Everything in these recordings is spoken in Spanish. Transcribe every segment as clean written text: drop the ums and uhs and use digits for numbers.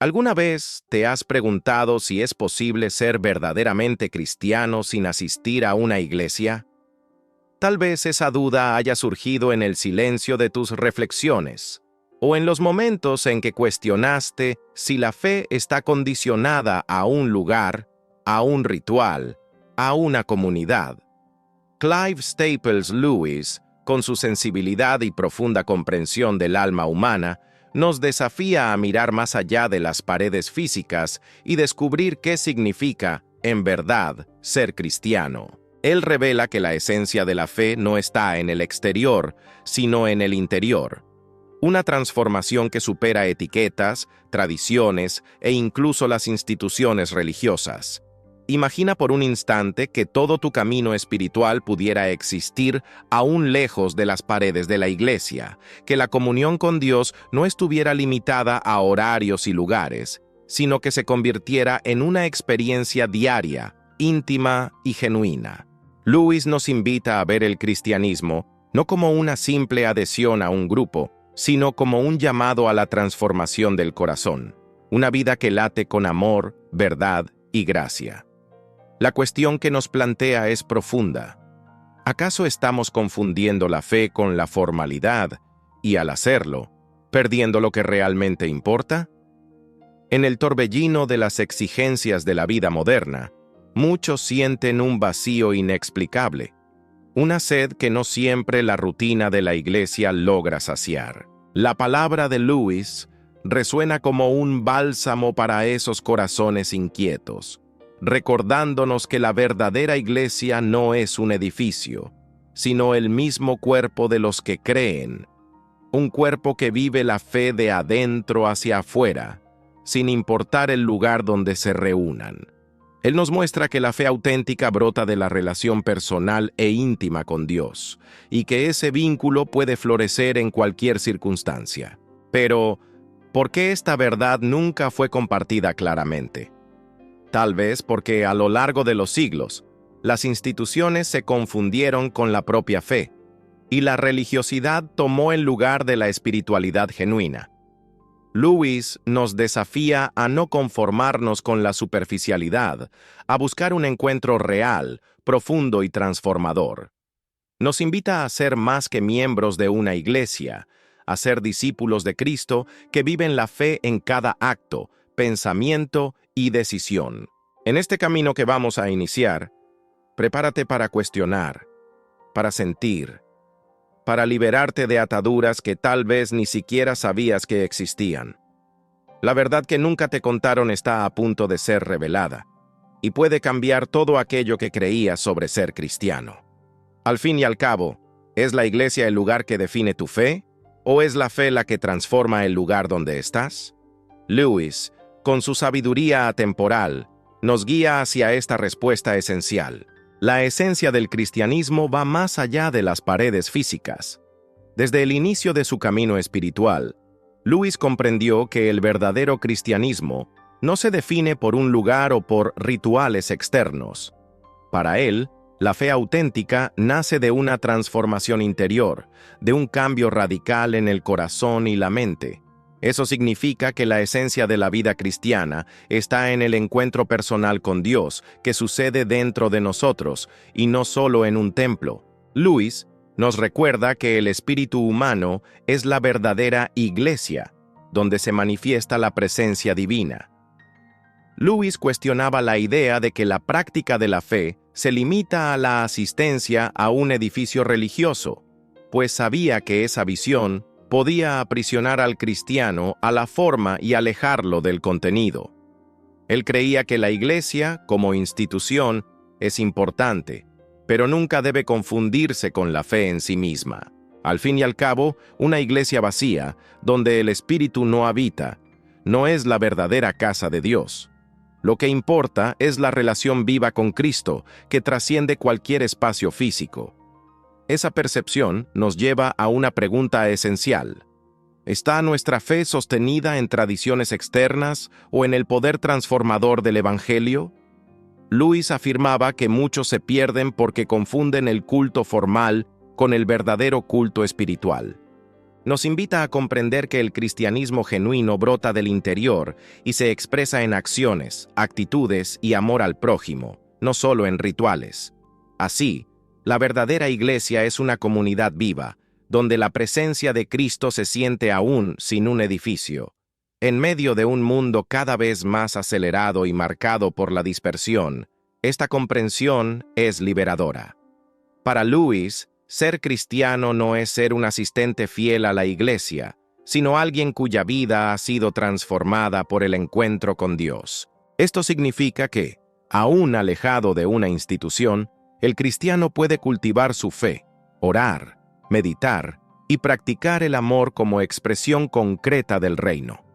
¿Alguna vez te has preguntado si es posible ser verdaderamente cristiano sin asistir a una iglesia? Tal vez esa duda haya surgido en el silencio de tus reflexiones, o en los momentos en que cuestionaste si la fe está condicionada a un lugar, a un ritual, a una comunidad. Clive Staples Lewis, con su sensibilidad y profunda comprensión del alma humana, nos desafía a mirar más allá de las paredes físicas y descubrir qué significa, en verdad, ser cristiano. Él revela que la esencia de la fe no está en el exterior, sino en el interior. Una transformación que supera etiquetas, tradiciones e incluso las instituciones religiosas. Imagina por un instante que todo tu camino espiritual pudiera existir aún lejos de las paredes de la iglesia, que la comunión con Dios no estuviera limitada a horarios y lugares, sino que se convirtiera en una experiencia diaria, íntima y genuina. Lewis nos invita a ver el cristianismo no como una simple adhesión a un grupo, sino como un llamado a la transformación del corazón, una vida que late con amor, verdad y gracia. La cuestión que nos plantea es profunda. ¿Acaso estamos confundiendo la fe con la formalidad y, al hacerlo, perdiendo lo que realmente importa? En el torbellino de las exigencias de la vida moderna, muchos sienten un vacío inexplicable, una sed que no siempre la rutina de la iglesia logra saciar. La palabra de Lewis resuena como un bálsamo para esos corazones inquietos, recordándonos que la verdadera iglesia no es un edificio, sino el mismo cuerpo de los que creen, un cuerpo que vive la fe de adentro hacia afuera, sin importar el lugar donde se reúnan. Él nos muestra que la fe auténtica brota de la relación personal e íntima con Dios, y que ese vínculo puede florecer en cualquier circunstancia. Pero, ¿por qué esta verdad nunca fue compartida claramente? Tal vez porque a lo largo de los siglos, las instituciones se confundieron con la propia fe, y la religiosidad tomó el lugar de la espiritualidad genuina. Lewis nos desafía a no conformarnos con la superficialidad, a buscar un encuentro real, profundo y transformador. Nos invita a ser más que miembros de una iglesia, a ser discípulos de Cristo que viven la fe en cada acto, pensamiento y decisión. En este camino que vamos a iniciar, prepárate para cuestionar, para sentir, para liberarte de ataduras que tal vez ni siquiera sabías que existían. La verdad que nunca te contaron está a punto de ser revelada, y puede cambiar todo aquello que creías sobre ser cristiano. Al fin y al cabo, ¿es la iglesia el lugar que define tu fe, o es la fe la que transforma el lugar donde estás? Lewis, con su sabiduría atemporal, nos guía hacia esta respuesta esencial. La esencia del cristianismo va más allá de las paredes físicas. Desde el inicio de su camino espiritual, Lewis comprendió que el verdadero cristianismo no se define por un lugar o por rituales externos. Para él, la fe auténtica nace de una transformación interior, de un cambio radical en el corazón y la mente. Eso significa que la esencia de la vida cristiana está en el encuentro personal con Dios, que sucede dentro de nosotros, y no solo en un templo. Lewis nos recuerda que el espíritu humano es la verdadera iglesia, donde se manifiesta la presencia divina. Lewis cuestionaba la idea de que la práctica de la fe se limita a la asistencia a un edificio religioso, pues sabía que esa visión podía aprisionar al cristiano a la forma y alejarlo del contenido. Él creía que la iglesia, como institución, es importante, pero nunca debe confundirse con la fe en sí misma. Al fin y al cabo, una iglesia vacía, donde el Espíritu no habita, no es la verdadera casa de Dios. Lo que importa es la relación viva con Cristo, que trasciende cualquier espacio físico. Esa percepción nos lleva a una pregunta esencial. ¿Está nuestra fe sostenida en tradiciones externas o en el poder transformador del Evangelio? Lewis afirmaba que muchos se pierden porque confunden el culto formal con el verdadero culto espiritual. Nos invita a comprender que el cristianismo genuino brota del interior y se expresa en acciones, actitudes y amor al prójimo, no solo en rituales. Así, la verdadera iglesia es una comunidad viva, donde la presencia de Cristo se siente aún sin un edificio. En medio de un mundo cada vez más acelerado y marcado por la dispersión, esta comprensión es liberadora. Para Lewis, ser cristiano no es ser un asistente fiel a la iglesia, sino alguien cuya vida ha sido transformada por el encuentro con Dios. Esto significa que, aún alejado de una institución, el cristiano puede cultivar su fe, orar, meditar y practicar el amor como expresión concreta del reino.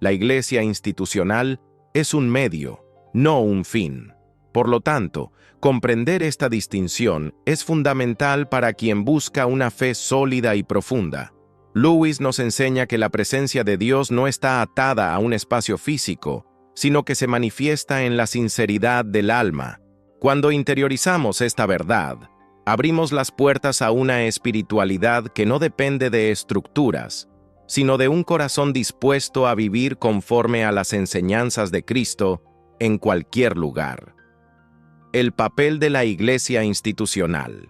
La iglesia institucional es un medio, no un fin. Por lo tanto, comprender esta distinción es fundamental para quien busca una fe sólida y profunda. Lewis nos enseña que la presencia de Dios no está atada a un espacio físico, sino que se manifiesta en la sinceridad del alma. Cuando interiorizamos esta verdad, abrimos las puertas a una espiritualidad que no depende de estructuras, sino de un corazón dispuesto a vivir conforme a las enseñanzas de Cristo en cualquier lugar. El papel de la iglesia institucional.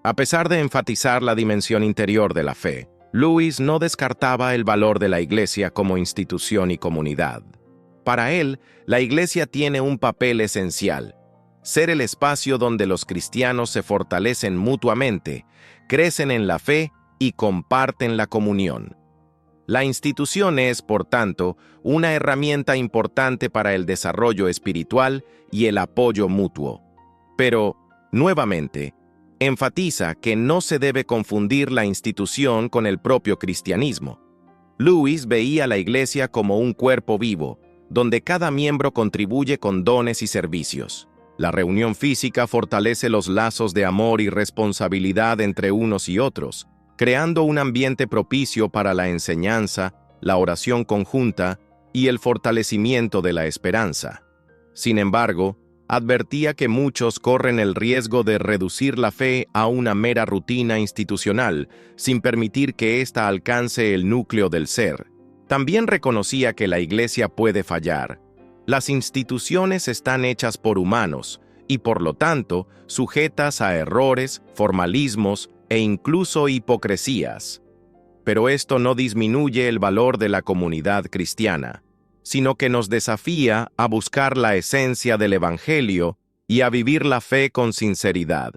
A pesar de enfatizar la dimensión interior de la fe, Lewis no descartaba el valor de la iglesia como institución y comunidad. Para él, la iglesia tiene un papel esencial: ser el espacio donde los cristianos se fortalecen mutuamente, crecen en la fe y comparten la comunión. La institución es, por tanto, una herramienta importante para el desarrollo espiritual y el apoyo mutuo. Pero, nuevamente, enfatiza que no se debe confundir la institución con el propio cristianismo. Lewis veía la iglesia como un cuerpo vivo, donde cada miembro contribuye con dones y servicios. La reunión física fortalece los lazos de amor y responsabilidad entre unos y otros, creando un ambiente propicio para la enseñanza, la oración conjunta y el fortalecimiento de la esperanza. Sin embargo, advertía que muchos corren el riesgo de reducir la fe a una mera rutina institucional, sin permitir que ésta alcance el núcleo del ser. También reconocía que la iglesia puede fallar. Las instituciones están hechas por humanos y, por lo tanto, sujetas a errores, formalismos e incluso hipocresías. Pero esto no disminuye el valor de la comunidad cristiana, sino que nos desafía a buscar la esencia del Evangelio y a vivir la fe con sinceridad.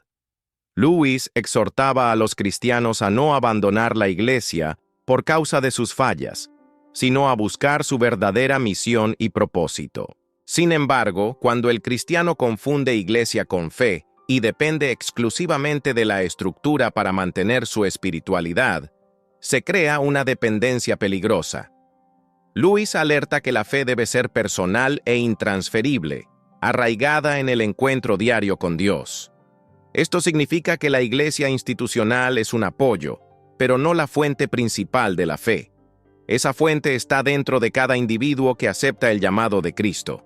Lewis exhortaba a los cristianos a no abandonar la iglesia por causa de sus fallas, sino a buscar su verdadera misión y propósito. Sin embargo, cuando el cristiano confunde iglesia con fe y depende exclusivamente de la estructura para mantener su espiritualidad, se crea una dependencia peligrosa. Lewis alerta que la fe debe ser personal e intransferible, arraigada en el encuentro diario con Dios. Esto significa que la iglesia institucional es un apoyo, pero no la fuente principal de la fe. Esa fuente está dentro de cada individuo que acepta el llamado de Cristo.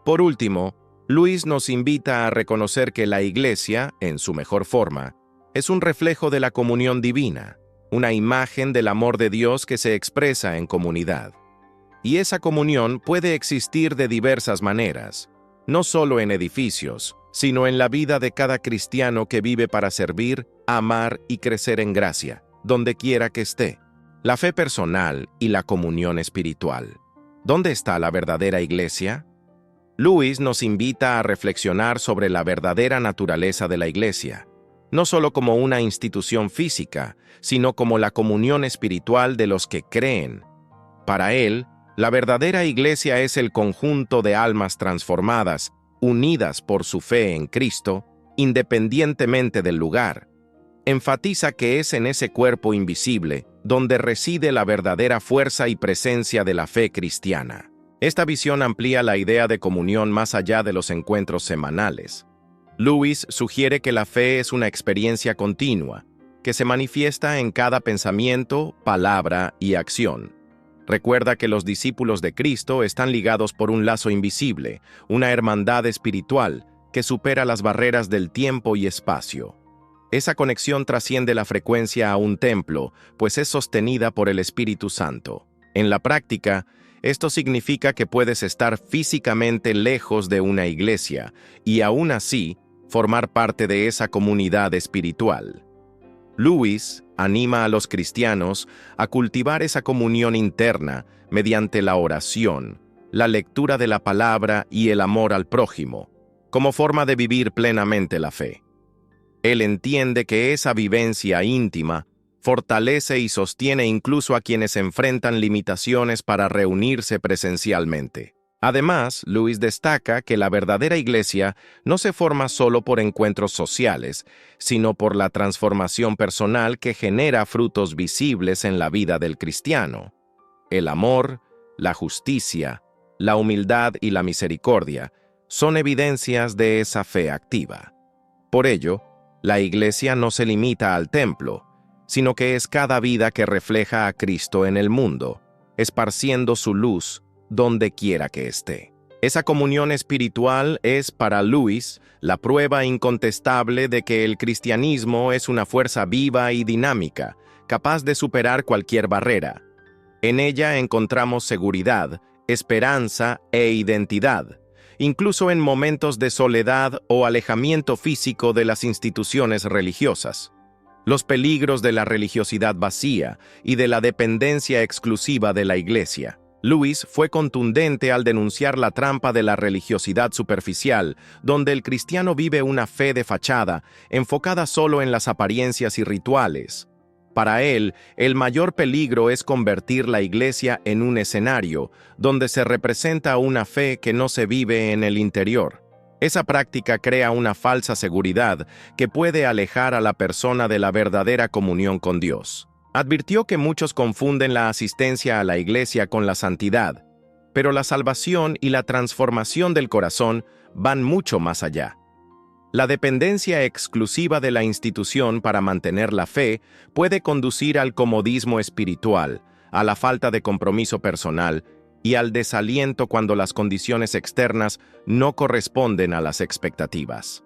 Por último, Lewis nos invita a reconocer que la iglesia, en su mejor forma, es un reflejo de la comunión divina, una imagen del amor de Dios que se expresa en comunidad. Y esa comunión puede existir de diversas maneras, no solo en edificios, sino en la vida de cada cristiano que vive para servir, amar y crecer en gracia, donde quiera que esté. La fe personal y la comunión espiritual. ¿Dónde está la verdadera iglesia? Lewis nos invita a reflexionar sobre la verdadera naturaleza de la iglesia, no solo como una institución física, sino como la comunión espiritual de los que creen. Para él, la verdadera iglesia es el conjunto de almas transformadas, unidas por su fe en Cristo, independientemente del lugar. Enfatiza que es en ese cuerpo invisible donde reside la verdadera fuerza y presencia de la fe cristiana. Esta visión amplía la idea de comunión más allá de los encuentros semanales. Lewis sugiere que la fe es una experiencia continua, que se manifiesta en cada pensamiento, palabra y acción. Recuerda que los discípulos de Cristo están ligados por un lazo invisible, una hermandad espiritual que supera las barreras del tiempo y espacio. Esa conexión trasciende la frecuencia a un templo, pues es sostenida por el Espíritu Santo. En la práctica, esto significa que puedes estar físicamente lejos de una iglesia y aún así formar parte de esa comunidad espiritual. Lewis anima a los cristianos a cultivar esa comunión interna mediante la oración, la lectura de la palabra y el amor al prójimo, como forma de vivir plenamente la fe. Él entiende que esa vivencia íntima fortalece y sostiene incluso a quienes enfrentan limitaciones para reunirse presencialmente. Además, Lewis destaca que la verdadera iglesia no se forma solo por encuentros sociales, sino por la transformación personal que genera frutos visibles en la vida del cristiano. El amor, la justicia, la humildad y la misericordia son evidencias de esa fe activa. Por ello, la iglesia no se limita al templo, sino que es cada vida que refleja a Cristo en el mundo, esparciendo su luz donde quiera que esté. Esa comunión espiritual es, para Lewis, la prueba incontestable de que el cristianismo es una fuerza viva y dinámica, capaz de superar cualquier barrera. En ella encontramos seguridad, esperanza e identidad, incluso en momentos de soledad o alejamiento físico de las instituciones religiosas. Los peligros de la religiosidad vacía y de la dependencia exclusiva de la iglesia. Lewis fue contundente al denunciar la trampa de la religiosidad superficial, donde el cristiano vive una fe de fachada, enfocada solo en las apariencias y rituales. Para él, el mayor peligro es convertir la iglesia en un escenario, donde se representa una fe que no se vive en el interior. Esa práctica crea una falsa seguridad que puede alejar a la persona de la verdadera comunión con Dios. Advirtió que muchos confunden la asistencia a la iglesia con la santidad, pero la salvación y la transformación del corazón van mucho más allá. La dependencia exclusiva de la institución para mantener la fe puede conducir al comodismo espiritual, a la falta de compromiso personal y al desaliento cuando las condiciones externas no corresponden a las expectativas.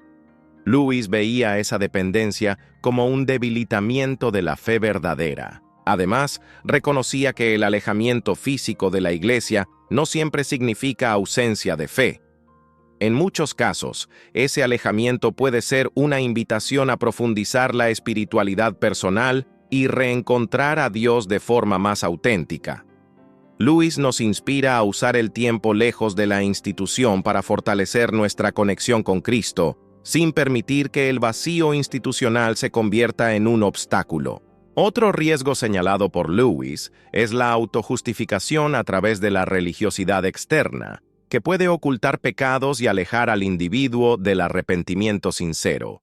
Lewis veía esa dependencia como un debilitamiento de la fe verdadera. Además, reconocía que el alejamiento físico de la iglesia no siempre significa ausencia de fe. En muchos casos, ese alejamiento puede ser una invitación a profundizar la espiritualidad personal y reencontrar a Dios de forma más auténtica. Lewis nos inspira a usar el tiempo lejos de la institución para fortalecer nuestra conexión con Cristo, sin permitir que el vacío institucional se convierta en un obstáculo. Otro riesgo señalado por Lewis es la autojustificación a través de la religiosidad externa, que puede ocultar pecados y alejar al individuo del arrepentimiento sincero.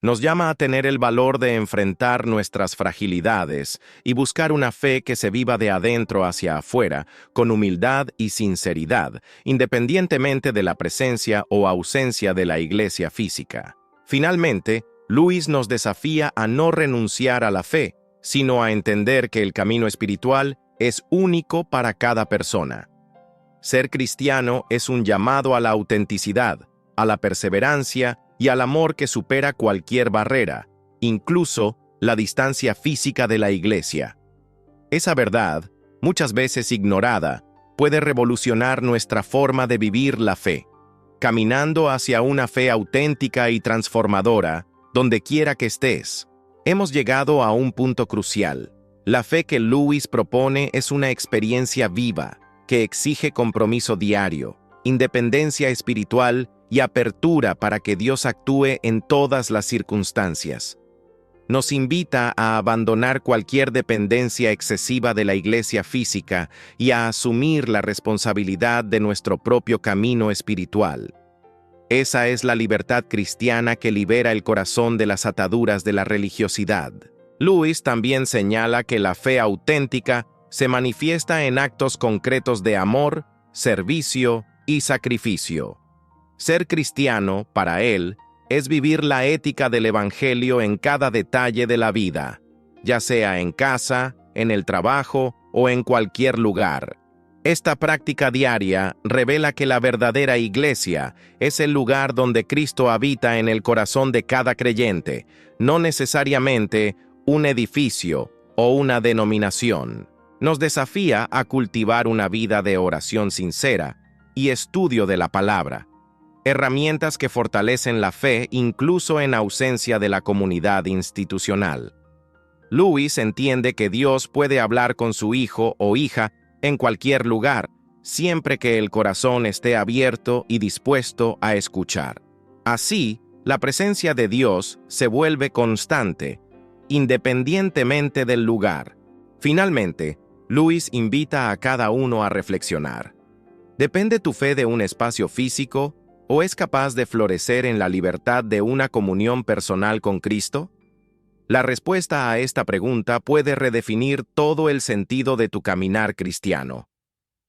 Nos llama a tener el valor de enfrentar nuestras fragilidades y buscar una fe que se viva de adentro hacia afuera, con humildad y sinceridad, independientemente de la presencia o ausencia de la iglesia física. Finalmente, Lewis nos desafía a no renunciar a la fe, sino a entender que el camino espiritual es único para cada persona. Ser cristiano es un llamado a la autenticidad, a la perseverancia y al amor que supera cualquier barrera, incluso la distancia física de la iglesia. Esa verdad, muchas veces ignorada, puede revolucionar nuestra forma de vivir la fe, caminando hacia una fe auténtica y transformadora, donde quiera que estés. Hemos llegado a un punto crucial. La fe que Lewis propone es una experiencia viva, que exige compromiso diario, independencia espiritual y apertura para que Dios actúe en todas las circunstancias. Nos invita a abandonar cualquier dependencia excesiva de la iglesia física y a asumir la responsabilidad de nuestro propio camino espiritual. Esa es la libertad cristiana que libera el corazón de las ataduras de la religiosidad. Lewis también señala que la fe auténtica se manifiesta en actos concretos de amor, servicio y sacrificio. Ser cristiano, para él, es vivir la ética del Evangelio en cada detalle de la vida, ya sea en casa, en el trabajo o en cualquier lugar. Esta práctica diaria revela que la verdadera iglesia es el lugar donde Cristo habita en el corazón de cada creyente, no necesariamente un edificio o una denominación. Nos desafía a cultivar una vida de oración sincera y estudio de la palabra, herramientas que fortalecen la fe incluso en ausencia de la comunidad institucional. Lewis entiende que Dios puede hablar con su hijo o hija en cualquier lugar, siempre que el corazón esté abierto y dispuesto a escuchar. Así, la presencia de Dios se vuelve constante, independientemente del lugar. Finalmente, Lewis invita a cada uno a reflexionar. ¿Depende tu fe de un espacio físico o es capaz de florecer en la libertad de una comunión personal con Cristo? La respuesta a esta pregunta puede redefinir todo el sentido de tu caminar cristiano.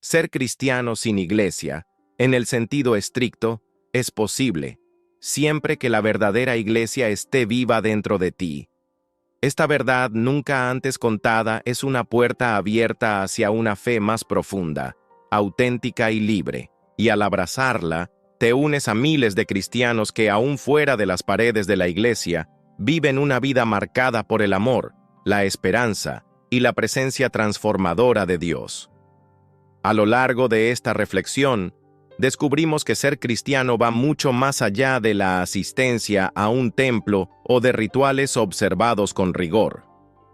Ser cristiano sin iglesia, en el sentido estricto, es posible, siempre que la verdadera iglesia esté viva dentro de ti. Esta verdad nunca antes contada es una puerta abierta hacia una fe más profunda, auténtica y libre, y al abrazarla, te unes a miles de cristianos que aún fuera de las paredes de la iglesia, viven una vida marcada por el amor, la esperanza y la presencia transformadora de Dios. A lo largo de esta reflexión, descubrimos que ser cristiano va mucho más allá de la asistencia a un templo o de rituales observados con rigor.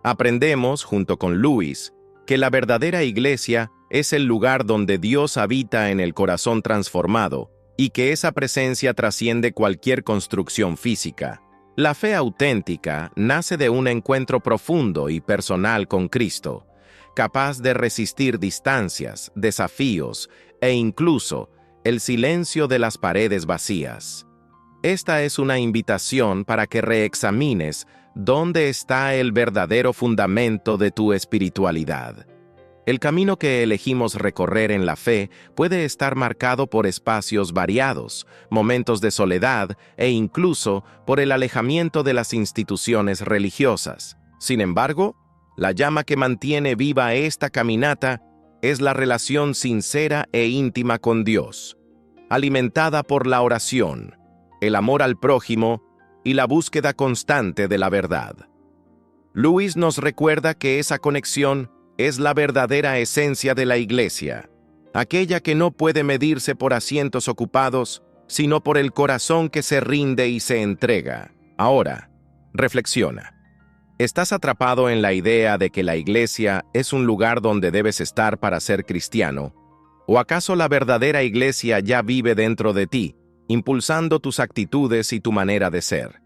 Aprendemos, junto con Lewis, que la verdadera iglesia es el lugar donde Dios habita en el corazón transformado y que esa presencia trasciende cualquier construcción física. La fe auténtica nace de un encuentro profundo y personal con Cristo, capaz de resistir distancias, desafíos e incluso el silencio de las paredes vacías. Esta es una invitación para que reexamines dónde está el verdadero fundamento de tu espiritualidad. El camino que elegimos recorrer en la fe puede estar marcado por espacios variados, momentos de soledad e incluso por el alejamiento de las instituciones religiosas. Sin embargo, la llama que mantiene viva esta caminata es la relación sincera e íntima con Dios, alimentada por la oración, el amor al prójimo y la búsqueda constante de la verdad. Lewis nos recuerda que esa conexión es la verdadera esencia de la iglesia, aquella que no puede medirse por asientos ocupados, sino por el corazón que se rinde y se entrega. Ahora, reflexiona. ¿Estás atrapado en la idea de que la iglesia es un lugar donde debes estar para ser cristiano? ¿O acaso la verdadera iglesia ya vive dentro de ti, impulsando tus actitudes y tu manera de ser?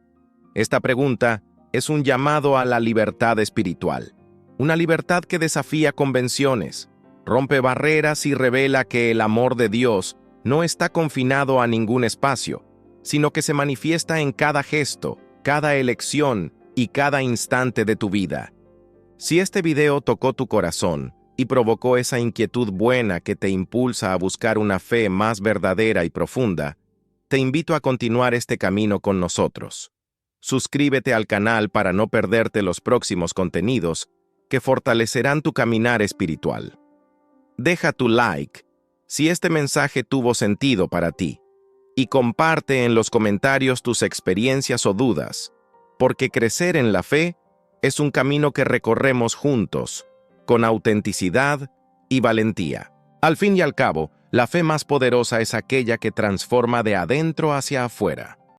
Esta pregunta es un llamado a la libertad espiritual. Una libertad que desafía convenciones, rompe barreras y revela que el amor de Dios no está confinado a ningún espacio, sino que se manifiesta en cada gesto, cada elección y cada instante de tu vida. Si este video tocó tu corazón y provocó esa inquietud buena que te impulsa a buscar una fe más verdadera y profunda, te invito a continuar este camino con nosotros. Suscríbete al canal para no perderte los próximos contenidos que fortalecerán tu caminar espiritual. Deja tu like si este mensaje tuvo sentido para ti y comparte en los comentarios tus experiencias o dudas, porque crecer en la fe es un camino que recorremos juntos, con autenticidad y valentía. Al fin y al cabo, la fe más poderosa es aquella que transforma de adentro hacia afuera.